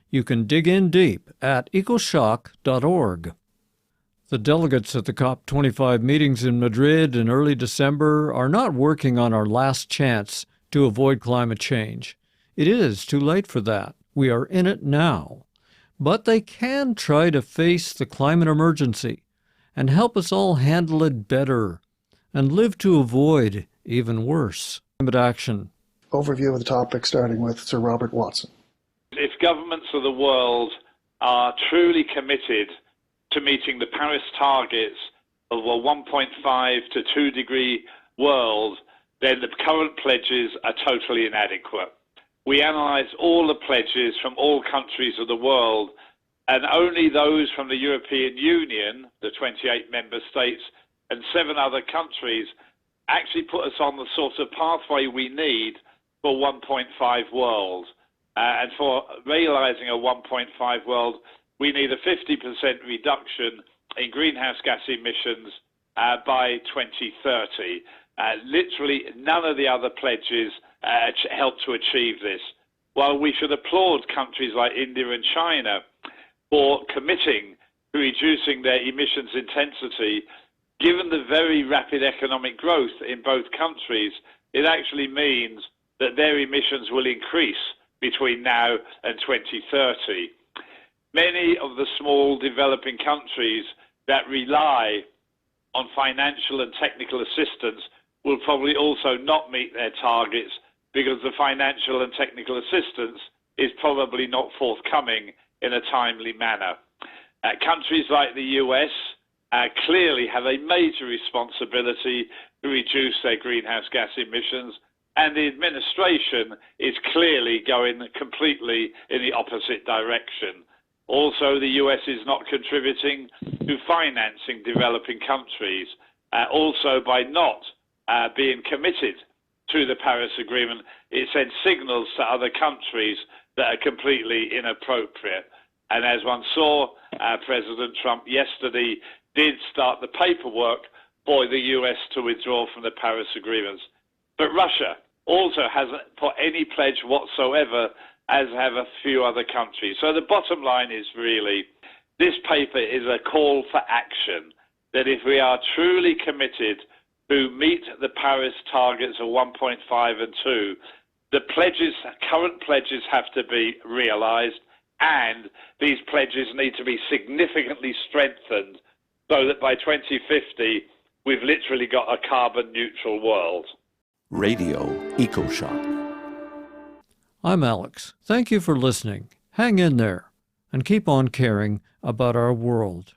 Speaker 2: You can dig in deep at ecoshock.org. The delegates at the COP25 meetings in Madrid in early December are not working on our last chance to avoid climate change. It is too late for that. We are in it now. But they can try to face the climate emergency and help us all handle it better and live to avoid even worse. Climate action.
Speaker 7: Overview of the topic, starting with Sir Robert Watson.
Speaker 8: If governments of the world are truly committed to meeting the Paris targets of a 1.5 to 2 degree world, then the current pledges are totally inadequate. We analysed all the pledges from all countries of the world, and only those from the European Union, the 28 member states, and 7 other countries actually put us on the sort of pathway we need for 1.5 world. And for realising a 1.5 world, we need a 50% reduction in greenhouse gas emissions by 2030. Literally none of the other pledges help to achieve this. While we should applaud countries like India and China for committing to reducing their emissions intensity, given the very rapid economic growth in both countries, it actually means that their emissions will increase between now and 2030. Many of the small developing countries that rely on financial and technical assistance will probably also not meet their targets because the financial and technical assistance is probably not forthcoming in a timely manner. Countries like the US clearly have a major responsibility to reduce their greenhouse gas emissions, and the administration is clearly going completely in the opposite direction. Also, the US is not contributing to financing developing countries, also by not being committed to the Paris Agreement. It sends signals to other countries that are completely inappropriate. And as one saw, President Trump yesterday did start the paperwork for the US to withdraw from the Paris Agreements. But Russia also hasn't put any pledge whatsoever, as have a few other countries. So the bottom line is really, this paper is a call for action, that if we are truly committed to meet the Paris targets of 1.5 and 2, the current pledges have to be realized, and these pledges need to be significantly strengthened so that by 2050, we've literally got a carbon neutral world.
Speaker 4: Radio EcoShock.
Speaker 2: I'm Alex. Thank you for listening. Hang in there and keep on caring about our world.